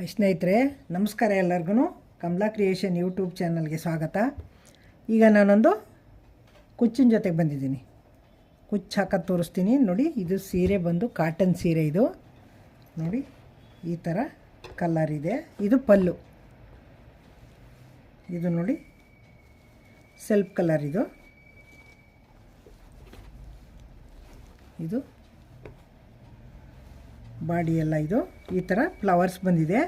ಸ್ನೇಹಿತರೆ ನಮಸ್ಕಾರ. ಎಲ್ಲರಿಗೂ ಕಮಲಾ ಕ್ರಿಯೇಷನ್ ಯೂಟ್ಯೂಬ್ ಚಾನಲ್ಗೆ ಸ್ವಾಗತ. ಈಗ ನಾನೊಂದು ಕುಚ್ಚಿನ ಜೊತೆಗೆ ಬಂದಿದ್ದೀನಿ. ಕುಚ್ಚು ಹಾಕೋದು ತೋರಿಸ್ತೀನಿ ನೋಡಿ. ಇದು ಸೀರೆ ಬಂದು ಕಾಟನ್ ಸೀರೆ. ಇದು ನೋಡಿ ಈ ಥರ ಕಲರ್ ಇದೆ. ಇದು ಪಲ್ಲು. ಇದು ನೋಡಿ ಸೆಲ್ಫ್ ಕಲರ್. ಇದು ಬಾಡಿ ಎಲ್ಲ ಇದು ಈ ಥರ ಫ್ಲವರ್ಸ್ ಬಂದಿದೆ.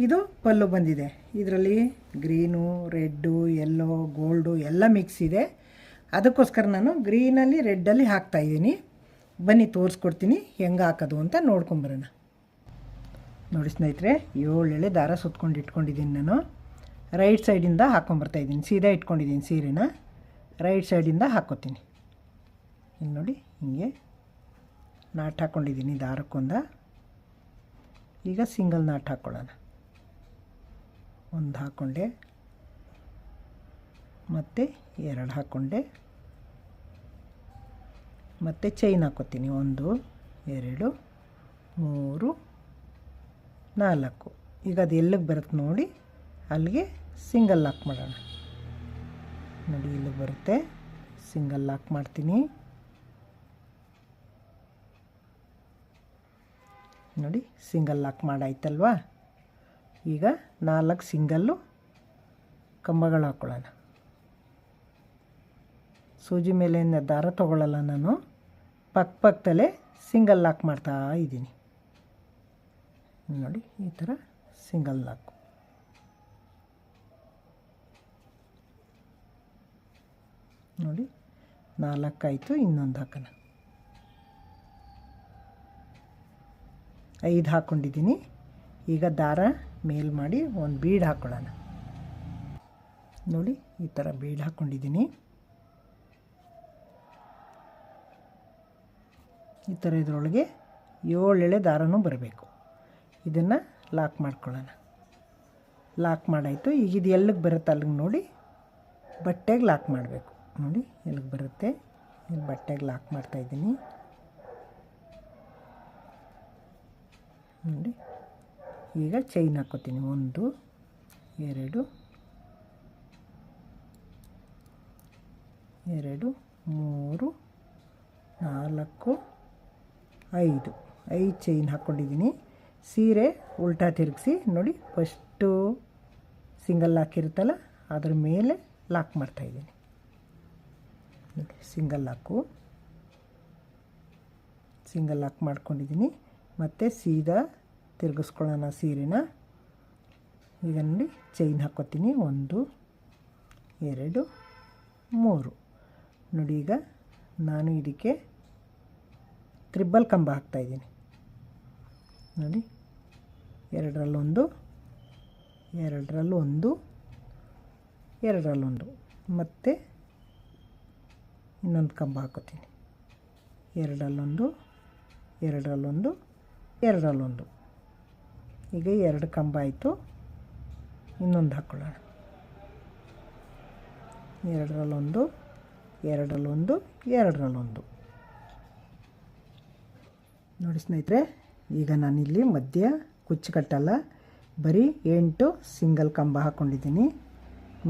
ಇದು ಪಲ್ಲು ಬಂದಿದೆ. ಇದರಲ್ಲಿ ಗ್ರೀನು, ರೆಡ್ಡು, ಯೆಲ್ಲೋ, ಗೋಲ್ಡು ಎಲ್ಲ ಮಿಕ್ಸ್ ಇದೆ. ಅದಕ್ಕೋಸ್ಕರ ನಾನು ಗ್ರೀನಲ್ಲಿ ರೆಡ್ಡಲ್ಲಿ ಹಾಕ್ತಾಯಿದ್ದೀನಿ. ಬನ್ನಿ ತೋರಿಸ್ಕೊಡ್ತೀನಿ ಹೆಂಗೆ ಹಾಕೋದು ಅಂತ ನೋಡ್ಕೊಂಬರೋಣ. ನೋಡಿ ಸ್ನೇಹಿತರೆ, 7 ಎಳೆ ದಾರ ಸುತ್ಕೊಂಡು ಇಟ್ಕೊಂಡಿದ್ದೀನಿ. ನಾನು ರೈಟ್ ಸೈಡಿಂದ ಹಾಕ್ಕೊಂಬರ್ತಾಯಿದ್ದೀನಿ. ಸೀದಾ ಇಟ್ಕೊಂಡಿದ್ದೀನಿ ಸೀರೆನ. ರೈಟ್ ಸೈಡಿಂದ ಹಾಕ್ಕೋತೀನಿ. ಇಲ್ಲಿ ನೋಡಿ ಹಿಂಗೆ ನಾಟ್ ಹಾಕ್ಕೊಂಡಿದ್ದೀನಿ ದಾರಕ್ಕೊಂದ. ಈಗ ಸಿಂಗಲ್ ನಾಟ್ ಹಾಕ್ಕೊಳ್ಳೋಣ. ಒಂದು ಹಾಕ್ಕೊಂಡೆ, ಮತ್ತು 2 ಹಾಕ್ಕೊಂಡೆ, ಮತ್ತು ಚೈನ್ ಹಾಕ್ಕೋತೀನಿ. 1 2 3 4. ಈಗ ಅದು ಎಲ್ಲಿಗೆ ಬರುತ್ತೆ ನೋಡಿ, ಅಲ್ಲಿಗೆ ಸಿಂಗಲ್ ಲಾಕ್ ಮಾಡೋಣ. ನೋಡಿ ಇಲ್ಲಿಗೆ ಬರುತ್ತೆ, ಸಿಂಗಲ್ ಲಾಕ್ ಮಾಡ್ತೀನಿ. ನೋಡಿ ಸಿಂಗಲ್ ಲಾಕ್ ಮಾಡಾಯ್ತಲ್ವಾ. ಈಗ 4 ಸಿಂಗಲ್ಲು ಕಂಬಗಳು ಹಾಕ್ಕೊಳ್ಳೋಣ. ಸೂಜಿ ಮೇಲೆ ದಾರ ತೊಗೊಳ್ಳಲ್ಲ ನಾನು, ಪಕ್ಕದಲ್ಲೇ ಸಿಂಗಲ್ ಲಾಕ್ ಮಾಡ್ತಾ ಇದ್ದೀನಿ. ನೋಡಿ ಈ ಥರ ಸಿಂಗಲ್ ಲಾಕು. ನೋಡಿ 4 ಆಯಿತು. ಇನ್ನೊಂದು ಹಾಕೋಣ. 5 ಹಾಕ್ಕೊಂಡಿದ್ದೀನಿ. ಈಗ ದಾರ ಮೇಲ್ ಮಾಡಿ ಒಂದು ಬೀಡ್ ಹಾಕ್ಕೊಳ್ಳೋಣ. ನೋಡಿ ಈ ಥರ ಬೀಡ್ ಹಾಕ್ಕೊಂಡಿದ್ದೀನಿ. ಈ ಥರ ಇದರೊಳಗೆ 7 ಎಳೆ ದಾರನೂ ಬರಬೇಕು. ಇದನ್ನು ಲಾಕ್ ಮಾಡ್ಕೊಳ್ಳೋಣ. ಲಾಕ್ ಮಾಡಾಯಿತು. ಈಗ ಇದು ಎಲ್ಲಿಗೆ ಬರುತ್ತೆ ಅಲ್ಲಿಗೆ ನೋಡಿ ಬಟ್ಟೆಗೆ ಲಾಕ್ ಮಾಡಬೇಕು. ನೋಡಿ ಎಲ್ಲಿಗೆ ಬರುತ್ತೆ, ಇಲ್ಲಿ ಬಟ್ಟೆಗೆ ಲಾಕ್ ಮಾಡ್ತಾಯಿದ್ದೀನಿ. ನೋಡಿ ಈಗ ಚೈನ್ ಹಾಕ್ಕೋತೀನಿ. 1 2 2 3 4 5 ಚೈನ್ ಹಾಕ್ಕೊಂಡಿದ್ದೀನಿ. ಸೀರೆ ಉಲ್ಟಾ ತಿರುಗಿಸಿ ನೋಡಿ, ಫಸ್ಟು ಸಿಂಗಲ್ ಲಾಕ್ ಅದ್ರ ಮೇಲೆ ಲಾಕ್ ಮಾಡ್ತಾಯಿದ್ದೀನಿ. ನೋಡಿ ಸಿಂಗಲ್ ಲಾಕ್ ಮಾಡ್ಕೊಂಡಿದ್ದೀನಿ. ಮತ್ತು ಸೀದಾ ತಿರುಗಿಸ್ಕೊಳ್ಳೋಣ ಸೀರೆನ. ಈಗ ನೋಡಿ ಚೈನ್ ಹಾಕ್ಕೋತೀನಿ. 1 2 3. ನೋಡಿ ಈಗ ನಾನು ಇದಕ್ಕೆ ತ್ರಿಬಲ್ ಕಂಬ ಹಾಕ್ತಾಯಿದ್ದೀನಿ. ನೋಡಿ 2ರಲ್ಲೊಂದು, 2ರಲ್ಲೊಂದು, 2ರಲ್ಲೊಂದು, ಮತ್ತು ಇನ್ನೊಂದು ಕಂಬ ಹಾಕ್ಕೋತೀನಿ. 2ರಲ್ಲೊಂದು, 2ರಲ್ಲೊಂದು, 2ರಲ್ಲೊಂದು. ಈಗ 2 ಕಂಬ ಆಯಿತು. ಇನ್ನೊಂದು ಹಾಕ್ಕೊಳ್ಳೋಣ. 2ರಲ್ಲೊಂದು, 2ರಲ್ಲೊಂದು, 2ರಲ್ಲೊಂದು. ನೋಡಿ ಸ್ನೇಹಿತರೆ, ಈಗ ನಾನಿಲ್ಲಿ ಮಧ್ಯ ಕುಚ್ಚು ಕಟ್ಟಲ್ಲ, ಬರೀ 8 ಸಿಂಗಲ್ ಕಂಬ ಹಾಕ್ಕೊಂಡಿದ್ದೀನಿ.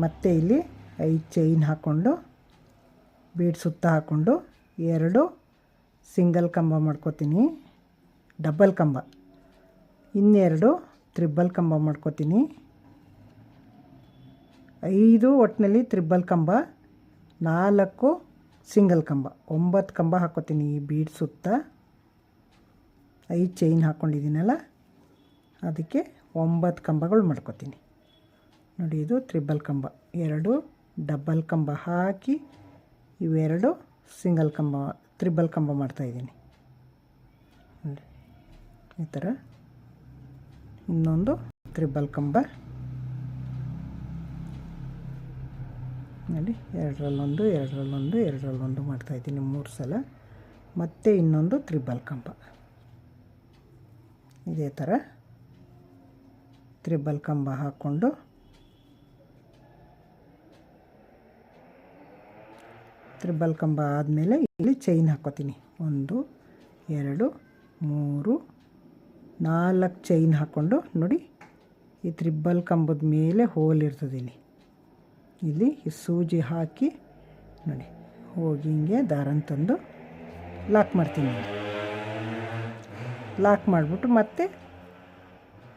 ಮತ್ತು ಇಲ್ಲಿ 5 ಚೈನ್ ಹಾಕ್ಕೊಂಡು ಬೀಡ್ ಸುತ್ತ ಹಾಕ್ಕೊಂಡು 2 ಸಿಂಗಲ್ ಕಂಬ ಮಾಡ್ಕೋತೀನಿ, ಡಬಲ್ ಕಂಬ. ಇನ್ನೆರಡು ತ್ರಿಬಲ್ ಕಂಬ ಮಾಡ್ಕೋತೀನಿ. 5 ಒಟ್ಟಿನಲ್ಲಿ ತ್ರಿಬಲ್ ಕಂಬ, 4 ಸಿಂಗಲ್ ಕಂಬ, 9 ಕಂಬ ಹಾಕ್ಕೋತೀನಿ. ಈ ಬೀಡ್ ಸುತ್ತ 5 ಚೈನ್ ಹಾಕ್ಕೊಂಡಿದ್ದೀನಲ್ಲ, ಅದಕ್ಕೆ 9 ಕಂಬಗಳು ಮಾಡ್ಕೋತೀನಿ. ನೋಡಿ ಇದು ತ್ರಿಬಲ್ ಕಂಬ. 2 ಡಬಲ್ ಕಂಬ ಹಾಕಿ ಇವೆರಡು ಸಿಂಗಲ್ ಕಂಬ, ತ್ರಿಬಲ್ ಕಂಬ ಮಾಡ್ತಾಯಿದ್ದೀನಿ. ನೋಡಿ ಈ ಥರ ಇನ್ನೊಂದು ತ್ರಿಬಲ್ ಕಂಬ. ನೋಡಿ 2ರಲ್ಲೊಂದು, 2ರಲ್ಲೊಂದು, 2ರಲ್ಲೊಂದು ಮಾಡ್ತಾಯಿದ್ದೀನಿ 3 ಸಲ. ಮತ್ತು ಇನ್ನೊಂದು ತ್ರಿಬಲ್ ಕಂಬ. ಇದೇ ಥರ ತ್ರಿಬಲ್ ಕಂಬ ಹಾಕ್ಕೊಂಡು ತ್ರಿಬಲ್ ಕಂಬ ಆದಮೇಲೆ ಇಲ್ಲಿ ಚೈನ್ ಹಾಕ್ಕೋತೀನಿ. 1 2 3 4 ಚೈನ್ ಹಾಕ್ಕೊಂಡು ನೋಡಿ ಈ ತ್ರಿಬ್ಬಲ್ ಕಂಬದ ಮೇಲೆ ಹೋಲ್ ಇರ್ತದೆ ಇಲ್ಲಿ ಈ ಸೂಜಿ ಹಾಕಿ ನೋಡಿ ಹೋಗಿ ಹಿಂಗೆ ದಾರನ ತಂದು ಲಾಕ್ ಮಾಡ್ತೀನಿ. ಲಾಕ್ ಮಾಡಿಬಿಟ್ಟು ಮತ್ತೆ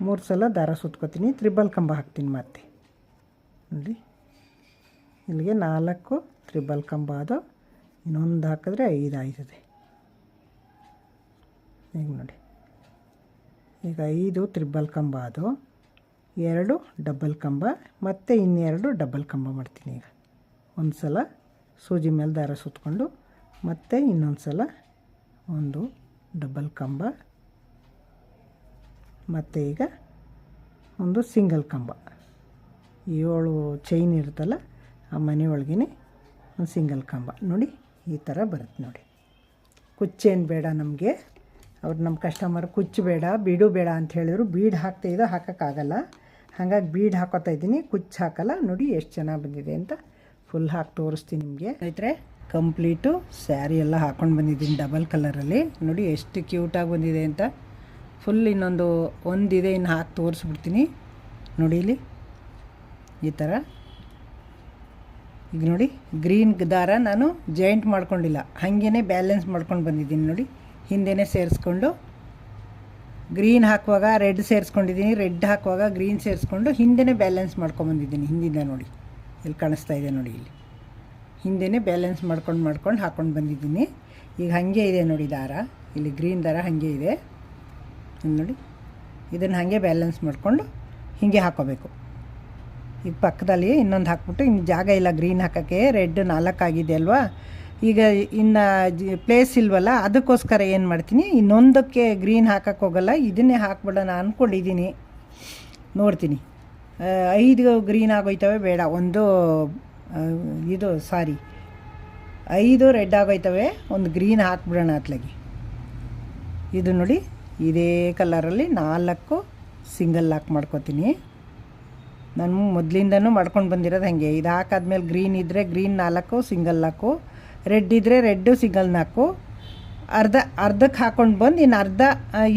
3 ಸಲ ದಾರ ಸುತ್ಕೋತೀನಿ, ತ್ರಿಬ್ಬಲ್ ಕಂಬ ಹಾಕ್ತೀನಿ. ಮತ್ತೆ ನೋಡಿ ಇಲ್ಲಿಗೆ 4 ತ್ರಿಬ್ಬಲ್ ಕಂಬ ಅದು, ಇನ್ನೊಂದು ಹಾಕಿದ್ರೆ 5 ಆಯ್ತದೆ. ಈಗ ನೋಡಿ ಈಗ 5 ತ್ರಿಬ್ಬಲ್ ಕಂಬ ಅದು, 2 ಡಬಲ್ ಕಂಬ, ಮತ್ತು ಇನ್ನೆರಡು ಡಬಲ್ ಕಂಬ ಮಾಡ್ತೀನಿ. ಈಗ ಒಂದು ಸಲ ಸೂಜಿ ಮೇಲೆ ದಾರ ಸುತ್ಕೊಂಡು ಮತ್ತೆ ಇನ್ನೊಂದು ಸಲ ಒಂದು ಡಬಲ್ ಕಂಬ, ಮತ್ತು ಈಗ ಒಂದು ಸಿಂಗಲ್ ಕಂಬ. 7 ಚೈನ್ ಇರುತ್ತಲ್ಲ ಆ ಮನೆ ಒಳಗೇ ಒಂದು ಸಿಂಗಲ್ ಕಂಬ. ನೋಡಿ ಈ ಥರ ಬರುತ್ತೆ. ನೋಡಿ ಕುಚ್ಚೇನು ಬೇಡ ನಮಗೆ, ಅವ್ರು ನಮ್ಮ ಕಸ್ಟಮರ್ ಕುಚ್ಚು ಬೇಡ ಬೀಡು ಬೇಡ ಅಂತ ಹೇಳಿದ್ರು. ಬೀಡ್ ಹಾಕ್ತಾಯಿದ್ದೋ ಹಾಕೋಕ್ಕಾಗಲ್ಲ, ಹಾಗಾಗಿ ಬೀಡ್ ಹಾಕೋತಾ ಇದ್ದೀನಿ, ಕುಚ್ಚು ಹಾಕಲ್ಲ. ನೋಡಿ ಎಷ್ಟು ಚೆನ್ನಾಗಿ ಬಂದಿದೆ ಅಂತ ಫುಲ್ ಹಾಕಿ ತೋರಿಸ್ತೀನಿ ನಿಮಗೆ. ಆಯ್ತರೆ ಕಂಪ್ಲೀಟು ಸ್ಯಾರಿ ಎಲ್ಲ ಹಾಕ್ಕೊಂಡು ಬಂದಿದ್ದೀನಿ ಡಬಲ್ ಕಲರಲ್ಲಿ. ನೋಡಿ ಎಷ್ಟು ಕ್ಯೂಟಾಗಿ ಬಂದಿದೆ ಅಂತ. ಫುಲ್ ಇನ್ನೊಂದು ಒಂದಿದೆ, ಇನ್ನು ಹಾಕಿ ತೋರಿಸ್ಬಿಡ್ತೀನಿ. ನೋಡಿ ಇಲ್ಲಿ ಈ ಥರ. ಈಗ ನೋಡಿ ಗ್ರೀನ್ ದಾರ ನಾನು ಜಾಯಿಂಟ್ ಮಾಡ್ಕೊಂಡಿಲ್ಲ, ಹಾಗೇ ಬ್ಯಾಲೆನ್ಸ್ ಮಾಡ್ಕೊಂಡು ಬಂದಿದ್ದೀನಿ. ನೋಡಿ ಹಿಂದೆನೇ ಸೇರಿಸ್ಕೊಂಡು ಗ್ರೀನ್ ಹಾಕುವಾಗ ರೆಡ್ ಸೇರಿಸ್ಕೊಂಡಿದ್ದೀನಿ, ರೆಡ್ ಹಾಕುವಾಗ ಗ್ರೀನ್ ಸೇರಿಸ್ಕೊಂಡು ಹಿಂದೆನೇ ಬ್ಯಾಲೆನ್ಸ್ ಮಾಡ್ಕೊಂಬಂದಿದ್ದೀನಿ. ಹಿಂದಿಂದ ನೋಡಿ ಇಲ್ಲಿ ಕಾಣಿಸ್ತಾ ಇದೆ ನೋಡಿ, ಇಲ್ಲಿ ಹಿಂದೆನೇ ಬ್ಯಾಲೆನ್ಸ್ ಮಾಡ್ಕೊಂಡು ಹಾಕ್ಕೊಂಡು ಬಂದಿದ್ದೀನಿ. ಈಗ ಹಾಗೆ ಇದೆ ನೋಡಿ ದಾರ, ಇಲ್ಲಿ ಗ್ರೀನ್ ದಾರ ಹಾಗೆ ಇದೆ ನೋಡಿ. ಇದನ್ನು ಹಾಗೆ ಬ್ಯಾಲೆನ್ಸ್ ಮಾಡಿಕೊಂಡು ಹೀಗೆ ಹಾಕೋಬೇಕು. ಈಗ ಪಕ್ಕದಲ್ಲಿ ಇನ್ನೊಂದು ಹಾಕ್ಬಿಟ್ಟು, ಇನ್ನು ಜಾಗ ಇಲ್ಲ ಗ್ರೀನ್ ಹಾಕೋಕ್ಕೆ, ರೆಡ್ 4 ಆಗಿದೆ ಅಲ್ವಾ. ಈಗ ಇನ್ನು ಪ್ಲೇಸ್ ಇಲ್ವಲ್ಲ, ಅದಕ್ಕೋಸ್ಕರ ಏನು ಮಾಡ್ತೀನಿ, ಇನ್ನೊಂದಕ್ಕೆ ಗ್ರೀನ್ ಹಾಕೋಕ್ಕೆ ಹೋಗಲ್ಲ, ಇದನ್ನೇ ಹಾಕ್ಬಿಡೋಣ ಅಂದ್ಕೊಂಡಿದ್ದೀನಿ. ನೋಡ್ತೀನಿ 5 ಗ್ರೀನ್ ಆಗೋಯ್ತವೆ, ಬೇಡ ಒಂದು ಇದು 5 ರೆಡ್ ಆಗೋಯ್ತವೆ, ಒಂದು ಗ್ರೀನ್ ಹಾಕ್ಬಿಡೋಣ ಅತ್ಲಾಗಿ. ಇದು ನೋಡಿ ಇದೇ ಕಲರಲ್ಲಿ 4 ಸಿಂಗಲ್ ಲಾಕ್ ಮಾಡ್ಕೋತೀನಿ. ನಾನು ಮೊದಲಿಂದನೂ ಮಾಡ್ಕೊಂಡು ಬಂದಿರೋದು ಹಾಗೆ. ಇದು ಹಾಕಾದ್ಮೇಲೆ ಗ್ರೀನ್ ಇದ್ದರೆ ಗ್ರೀನ್ 4 ಸಿಂಗಲ್ ಲಾಕು, ರೆಡ್ ಇದ್ದರೆ ರೆಡ್ಡು ಸಿಂಗಲ್ 4, ಅರ್ಧಕ್ಕೆ ಹಾಕ್ಕೊಂಡು ಬಂದು ಇನ್ನು ಅರ್ಧ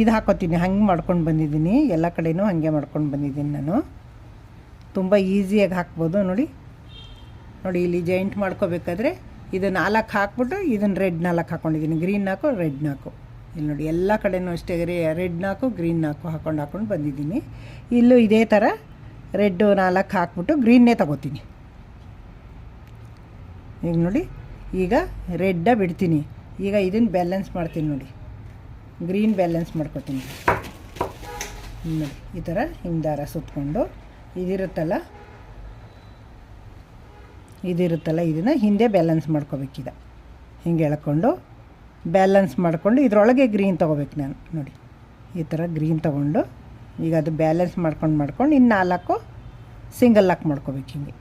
ಇದು ಹಾಕೋತೀನಿ. ಹಂಗೆ ಮಾಡ್ಕೊಂಡು ಬಂದಿದ್ದೀನಿ, ಎಲ್ಲ ಕಡೆಯೂ ಹಾಗೆ ಮಾಡ್ಕೊಂಡು ಬಂದಿದ್ದೀನಿ ನಾನು. ತುಂಬ ಈಸಿಯಾಗಿ ಹಾಕ್ಬೋದು. ನೋಡಿ ಇಲ್ಲಿ ಜಾಯಿಂಟ್ ಮಾಡ್ಕೋಬೇಕಾದ್ರೆ ಇದು 4 ಹಾಕ್ಬಿಟ್ಟು ಇದನ್ನು ರೆಡ್ 4 ಹಾಕ್ಕೊಂಡಿದ್ದೀನಿ, ಗ್ರೀನ್ 4 ರೆಡ್ 4. ಇಲ್ಲಿ ನೋಡಿ ಎಲ್ಲ ಕಡೆಯೂ ಅಷ್ಟೇ ರೆಡ್ 4 ಗ್ರೀನ್ 4 ಹಾಕ್ಕೊಂಡು ಬಂದಿದ್ದೀನಿ. ಇಲ್ಲೂ ಇದೇ ಥರ ರೆಡ್ಡು 4 ಹಾಕ್ಬಿಟ್ಟು ಗ್ರೀನ್ನೇ ತಗೋತೀನಿ. ಈಗ ನೋಡಿ ಈಗ ರೆಡ್ಡ ಬಿಡ್ತೀನಿ. ಈಗ ಇದನ್ನು ಬ್ಯಾಲೆನ್ಸ್ ಮಾಡ್ತೀನಿ. ನೋಡಿ ಗ್ರೀನ್ ಬ್ಯಾಲೆನ್ಸ್ ಮಾಡ್ಕೊತೀನಿ. ನೋಡಿ ಈ ಥರ ಹಿಂಗೆ ದಾರ ಸುತ್ಕೊಂಡು ಇದಿರುತ್ತಲ್ಲ ಇದನ್ನು ಹಿಂದೆ ಬ್ಯಾಲೆನ್ಸ್ ಮಾಡ್ಕೋಬೇಕೀಗ. ಹಿಂಗೆ ಎಳ್ಕೊಂಡು ಬ್ಯಾಲೆನ್ಸ್ ಮಾಡಿಕೊಂಡು ಇದರೊಳಗೆ ಗ್ರೀನ್ ತೊಗೋಬೇಕು ನಾನು. ನೋಡಿ ಈ ಥರ ಗ್ರೀನ್ ತೊಗೊಂಡು ಈಗ ಅದು ಬ್ಯಾಲೆನ್ಸ್ ಮಾಡ್ಕೊಂಡು ಇನ್ನು 4 ಸಿಂಗಲ್ ಲಾಕ್ ಮಾಡ್ಕೋಬೇಕು. ಹಿಂಗೆ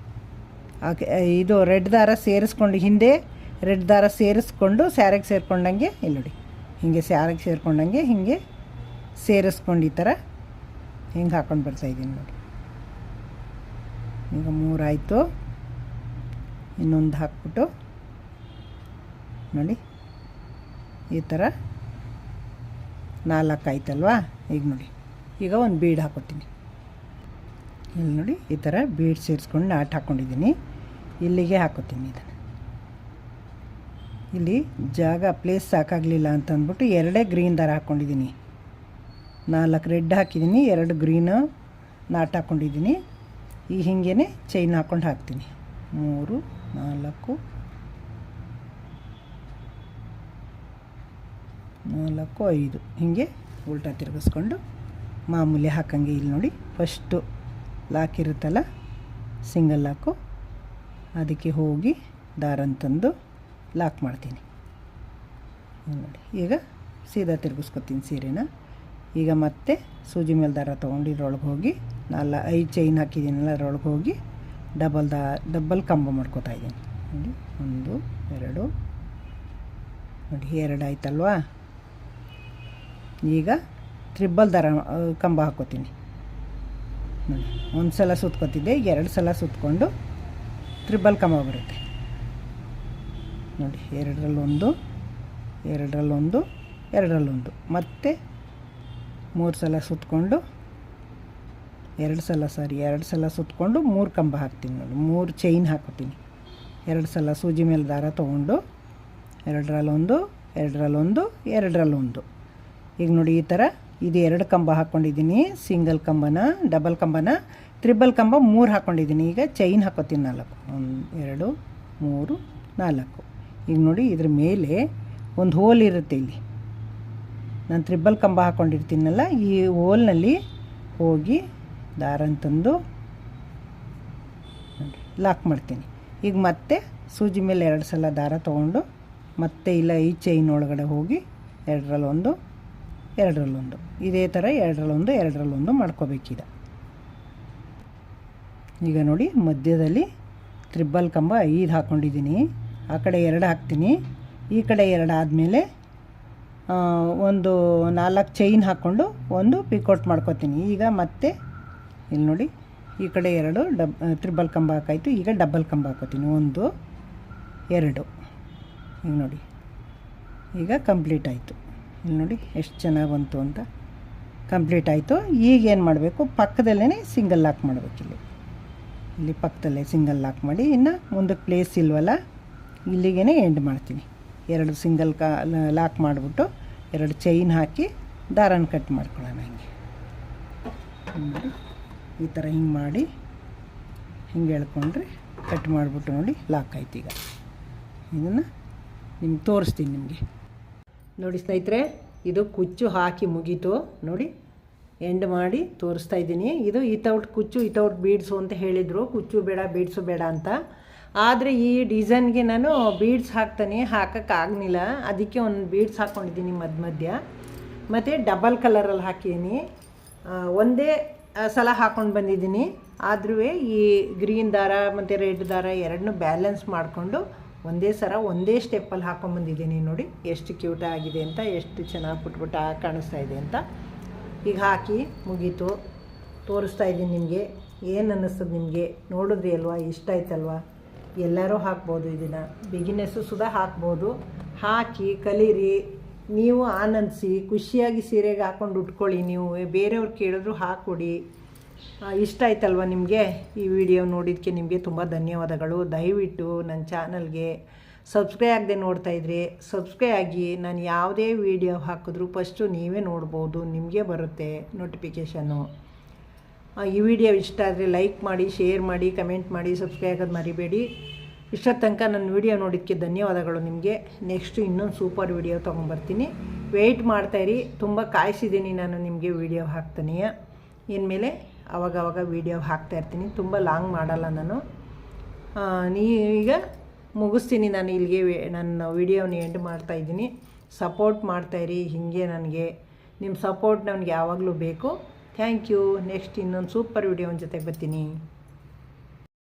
ಇದು ರೆಡ್ ದಾರ ಸೇರಿಸ್ಕೊಂಡು, ಹಿಂದೆ ರೆಡ್ ದಾರ ಸೇರಿಸ್ಕೊಂಡು ಸ್ಯಾರಿಗೆ ಸೇರಿಕೊಂಡಂಗೆ, ಇಲ್ಲಿ ನೋಡಿ ಹೀಗೆ ಸ್ಯಾರಿಗೆ ಸೇರಿಕೊಂಡಂಗೆ ಹಿಂಗೆ ಸೇರಿಸ್ಕೊಂಡು ಈ ಥರ ಹಿಂಗೆ ಹಾಕ್ಕೊಂಡು ಬರ್ತಾಯಿದ್ದೀನಿ. ನೋಡಿ ಈಗ 3 ಆಯಿತು. ಇನ್ನೊಂದು ಹಾಕ್ಬಿಟ್ಟು ನೋಡಿ ಈ ಥರ 4 ಆಯ್ತಲ್ವಾ. ಈಗ ನೋಡಿ ಈಗ ಒಂದು ಬೀಡ್ ಹಾಕೋತೀನಿ. ಇಲ್ಲಿ ನೋಡಿ ಈ ಥರ ಬೀಡ್ ಸೇರಿಸ್ಕೊಂಡು ನಾಟ್ ಹಾಕ್ಕೊಂಡಿದ್ದೀನಿ. ಇಲ್ಲಿಗೆ ಹಾಕೋತೀನಿ ಇದನ್ನು. ಇಲ್ಲಿ ಜಾಗ ಪ್ಲೇಸ್ ಸಾಕಾಗಲಿಲ್ಲ ಅಂತಂದ್ಬಿಟ್ಟು 2 ಗ್ರೀನ್ ದಾರ ಹಾಕ್ಕೊಂಡಿದ್ದೀನಿ, 4 ರೆಡ್ ಹಾಕಿದ್ದೀನಿ, 2 ಗ್ರೀನು ನಾಟ್ ಹಾಕ್ಕೊಂಡಿದ್ದೀನಿ. ಈ ಹಿಂಗೇ ಚೈನ್ ಹಾಕ್ಕೊಂಡು ಹಾಕ್ತೀನಿ. 3 4 5 ಹೀಗೆ ಉಲ್ಟಾ ತಿರುಗಿಸ್ಕೊಂಡು ಮಾಮೂಲಿ ಹಾಕಂಗೆ. ಇಲ್ಲಿ ನೋಡಿ ಫಸ್ಟು ಲಾಕ್ ಇರುತ್ತಲ್ಲ ಸಿಂಗಲ್ ಲಾಕು, ಅದಕ್ಕೆ ಹೋಗಿ ದಾರನ ತಂದು ಲಾಕ್ ಮಾಡ್ತೀನಿ. ನೋಡಿ ಈಗ ಸೀದಾ ತಿರುಗಿಸ್ಕೊತೀನಿ ಸೀರೆನ. ಈಗ ಮತ್ತೆ ಸೂಜಿ ಮೇಲೆ ದಾರ ತೊಗೊಂಡು ಇದ್ರೊಳಗೆ ಹೋಗಿ 5 ಚೈನ್ ಹಾಕಿದ್ದೀನಲ್ಲ ಅದರೊಳಗೆ ಹೋಗಿ ಡಬಲ್ ಕಂಬ ಮಾಡ್ಕೋತಾ ಇದ್ದೀನಿ. ನೋಡಿ 1 2 ನೋಡಿ 2 ಆಯ್ತಲ್ವಾ. ಈಗ ತ್ರಿಬ್ಬಲ್ ದಾರ ಕಂಬ ಹಾಕೋತೀನಿ. ನೋಡಿ 1 ಸಲ ಸುತ್ಕೋತಿದ್ದೆ, 2 ಸಲ ಸುತ್ಕೊಂಡು ತ್ರಿಬ್ಬಲ್ ಕಂಬ ಬರುತ್ತೆ. ನೋಡಿ 2ರಲ್ಲಿ 1 2ರಲ್ಲಿ 1 ಮತ್ತೆ 3 ಸಲ ಸುತ್ಕೊಂಡು ಎರಡು ಸಲ ಸುತ್ತಕೊಂಡು 3 ಕಂಬ ಹಾಕ್ತೀನಿ ನೋಡಿ, 3 ಚೈನ್ ಹಾಕೋತೀನಿ. 2 ಸಲ ಸೂಜಿ ಮೇಲೆ ದಾರ ತೊಗೊಂಡು ಎರಡರಲ್ಲೊಂದು ಈಗ ನೋಡಿ ಈ ಥರ ಇದು 2 ಕಂಬ ಹಾಕ್ಕೊಂಡಿದ್ದೀನಿ. ಸಿಂಗಲ್ ಕಂಬನ, ಡಬಲ್ ಕಂಬನ, ತ್ರಿಬಲ್ ಕಂಬ 3 ಹಾಕ್ಕೊಂಡಿದ್ದೀನಿ. ಈಗ ಚೈನ್ ಹಾಕೋತೀನಿ 4, 1 2 3 4. ಈಗ ನೋಡಿ ಇದ್ರ ಮೇಲೆ ಒಂದು ಹೋಲ್ ಇರುತ್ತೆ. ಇಲ್ಲಿ ನಾನು ತ್ರಿಬಲ್ ಕಂಬ ಹಾಕ್ಕೊಂಡಿರ್ತೀನಲ್ಲ, ಈ ಹೋಲ್ನಲ್ಲಿ ಹೋಗಿ ದಾರ ತಂದು ಲಾಕ್ ಮಾಡ್ತೀನಿ. ಈಗ ಮತ್ತೆ ಸೂಜಿ ಮೇಲೆ 2 ಸಲ ದಾರ ತೊಗೊಂಡು ಮತ್ತೆ ಇಲ್ಲ ಈ ಚೈನ್ ಒಳಗಡೆ ಹೋಗಿ ಎರಡರಲ್ಲೊಂದು ಇದೇ ಥರ ಎರಡರಲ್ಲೊಂದು ಮಾಡ್ಕೋಬೇಕೀಗ. ಈಗ ನೋಡಿ ಮಧ್ಯದಲ್ಲಿ ತ್ರಿಬಲ್ ಕಂಬ 5 ಹಾಕ್ಕೊಂಡಿದ್ದೀನಿ. ಆ ಕಡೆ 2 ಹಾಕ್ತೀನಿ, ಈ ಕಡೆ 2 ಆದಮೇಲೆ ಒಂದು 4 ಚೈನ್ ಹಾಕ್ಕೊಂಡು ಒಂದು ಪಿಕೋಟ್ ಮಾಡ್ಕೋತೀನಿ. ಈಗ ಮತ್ತೆ ಇಲ್ಲಿ ನೋಡಿ ಈ ಕಡೆ 2 ತ್ರಿಬಲ್ ಕಂಬ ಹಾಕಾಯಿತು. ಈಗ ಡಬಲ್ ಕಂಬ ಹಾಕೋತೀನಿ, 1 2. ಈಗ ನೋಡಿ ಈಗ ಕಂಪ್ಲೀಟ್ ಆಯಿತು. ಇಲ್ಲಿ ನೋಡಿ ಎಷ್ಟು ಚೆನ್ನಾಗಿ ಬಂತು ಅಂತ, ಕಂಪ್ಲೀಟ್ ಆಯಿತು. ಈಗ ಏನು ಮಾಡಬೇಕು, ಪಕ್ಕದಲ್ಲೇ ಸಿಂಗಲ್ ಲಾಕ್ ಮಾಡಬೇಕು. ಇಲ್ಲಿ ಪಕ್ಕದಲ್ಲೇ ಸಿಂಗಲ್ ಲಾಕ್ ಮಾಡಿ, ಇನ್ನು ಮುಂದಕ್ಕೆ ಪ್ಲೇಸ್ ಇಲ್ವಲ್ಲ ಇಲ್ಲಿಗೇ ಎಂಡ್ ಮಾಡ್ತೀನಿ. 2 ಸಿಂಗಲ್ ಲಾಕ್ ಮಾಡಿಬಿಟ್ಟು 2 ಚೈನ್ ಹಾಕಿ ದಾರನ ಕಟ್ ಮಾಡ್ಕೊಳ್ಳೋಣ. ಹಿಂಗೆ ಈ ಥರ ಹಿಂಗೆ ಮಾಡಿ ಹಿಂಗೆ ಎಳ್ಕೊಂಡ್ರೆ ಕಟ್ ಮಾಡಿಬಿಟ್ಟು ನೋಡಿ ಲಾಕ್ ಆಯ್ತು. ಈಗ ಇದನ್ನು ನಿಮ್ಗೆ ತೋರಿಸ್ತೀನಿ. ನಿಮಗೆ ನೋಡಿ ಸ್ನೇಹಿತರೆ, ಇದು ಕುಚ್ಚು ಹಾಕಿ ಮುಗೀತು ನೋಡಿ, ಎಂಡ್ ಮಾಡಿ ತೋರಿಸ್ತಾ ಇದ್ದೀನಿ. ಇದು ವಿತೌಟ್ ಕುಚ್ಚು ವಿತೌಟ್ ಬೀಡ್ಸು ಅಂತ ಹೇಳಿದರು, ಕುಚ್ಚು ಬೇಡ ಬೀಡ್ಸು ಬೇಡ ಅಂತ. ಆದರೆ ಈ ಡಿಸೈನ್ಗೆ ನಾನು ಬೀಡ್ಸ್ ಹಾಕೋಕ್ಕಾಗಲಿಲ್ಲ, ಅದಕ್ಕೆ ಒಂದು ಬೀಡ್ಸ್ ಹಾಕ್ಕೊಂಡಿದ್ದೀನಿ ಮಧ್ಯ. ಮತ್ತು ಡಬಲ್ ಕಲರಲ್ಲಿ ಹಾಕಿದ್ದೀನಿ, ಒಂದೇ ಸಲ ಹಾಕ್ಕೊಂಡು ಬಂದಿದ್ದೀನಿ. ಆದ್ರೂ ಈ ಗ್ರೀನ್ ದಾರ ಮತ್ತು ರೆಡ್ ದಾರ ಎರಡನ್ನೂ ಬ್ಯಾಲೆನ್ಸ್ ಮಾಡಿಕೊಂಡು ಒಂದೇ ಸ್ಟೆಪ್ಪಲ್ಲಿ ಹಾಕ್ಕೊಂಬಂದಿದ್ದೀನಿ. ನೋಡಿ ಎಷ್ಟು ಕ್ಯೂಟ್ ಆಗಿದೆ ಅಂತ, ಎಷ್ಟು ಚೆನ್ನಾಗಿ ಪುಟ್ಟ ಕಾಣಿಸ್ತಾ ಇದೆ ಅಂತ. ಈಗ ಹಾಕಿ ಮುಗೀತು, ತೋರಿಸ್ತಾ ಇದ್ದೀನಿ ನಿಮಗೆ. ಏನು ಅನ್ನಿಸ್ತದೆ ನಿಮಗೆ? ನೋಡಿದ್ರಿ ಅಲ್ವಾ, ಇಷ್ಟ ಆಯ್ತಲ್ವಾ? ಎಲ್ಲರೂ ಹಾಕ್ಬೋದು, ಇದನ್ನು ಬಿಗಿನರ್ಸು ಸುಧಾ ಹಾಕ್ಬೋದು. ಹಾಕಿ ಕಲೀರಿ, ನೀವು ಆನಂದಿಸಿ ಖುಷಿಯಾಗಿ ಸೀರೆಗೆ ಹಾಕ್ಕೊಂಡು ಉಟ್ಕೊಳ್ಳಿ. ನೀವು ಬೇರೆಯವ್ರು ಕೇಳಿದ್ರು ಹಾಕ್ಕೊಡಿ. ಇಷ್ಟ ಆಯ್ತಲ್ವ ನಿಮಗೆ? ಈ ವಿಡಿಯೋ ನೋಡಿದ್ದಕ್ಕೆ ನಿಮಗೆ ತುಂಬ ಧನ್ಯವಾದಗಳು. ದಯವಿಟ್ಟು ನನ್ನ ಚಾನಲ್ಗೆ ಸಬ್ಸ್ಕ್ರೈಬ್ ಆಗದೆ ನೋಡ್ತಾಯಿದ್ರೆ ಸಬ್ಸ್ಕ್ರೈಬ್ ಆಗಿ. ನಾನು ಯಾವುದೇ ವಿಡಿಯೋ ಹಾಕಿದ್ರೂ ಫಸ್ಟು ನೀವೇ ನೋಡ್ಬೋದು, ನಿಮಗೆ ಬರುತ್ತೆ ನೋಟಿಫಿಕೇಷನ್ನು. ಈ ವಿಡಿಯೋ ಇಷ್ಟ ಆದರೆ ಲೈಕ್ ಮಾಡಿ, ಶೇರ್ ಮಾಡಿ, ಕಮೆಂಟ್ ಮಾಡಿ, ಸಬ್ಸ್ಕ್ರೈಬ್ ಆಗೋದು ಮರಿಬೇಡಿ. ಇಷ್ಟೊತ್ತು ತನಕ ನನ್ನ ವಿಡಿಯೋ ನೋಡಿದ್ದಕ್ಕೆ ಧನ್ಯವಾದಗಳು ನಿಮಗೆ. ನೆಕ್ಸ್ಟು ಇನ್ನೊಂದು ಸೂಪರ್ ವಿಡಿಯೋ ತೊಗೊಂಬರ್ತೀನಿ, ವೆಯ್ಟ್ ಮಾಡ್ತಾಯಿರಿ. ತುಂಬ ಕಾಯಿಸಿದ್ದೀನಿ ನಾನು ನಿಮಗೆ ವಿಡಿಯೋ ಹಾಕ್ತಾನೆ. ಇನ್ಮೇಲೆ ಆವಾಗವಾಗ ವೀಡಿಯೋ ಹಾಕ್ತಾಯಿರ್ತೀನಿ, ತುಂಬ ಲಾಂಗ್ ಮಾಡಲ್ಲ ನಾನು. ಈಗ ಮುಗಿಸ್ತೀನಿ ನಾನು ಇಲ್ಲಿಗೆ. ನನ್ನ ವೀಡಿಯೋನ ಎಂಡ್ ಮಾಡ್ತಾಯಿದ್ದೀನಿ. ಸಪೋರ್ಟ್ ಮಾಡ್ತಾಯಿರಿ ಹೀಗೆ. ನನಗೆ ನಿಮ್ಮ ಸಪೋರ್ಟ್ ನನಗೆ ಯಾವಾಗಲೂ ಬೇಕು. Thank you. ನೆಕ್ಸ್ಟ್ ಇನ್ನೊಂದು ಸೂಪರ್ ವೀಡಿಯೋನ ಜೊತೆಗೆ ಬರ್ತೀನಿ.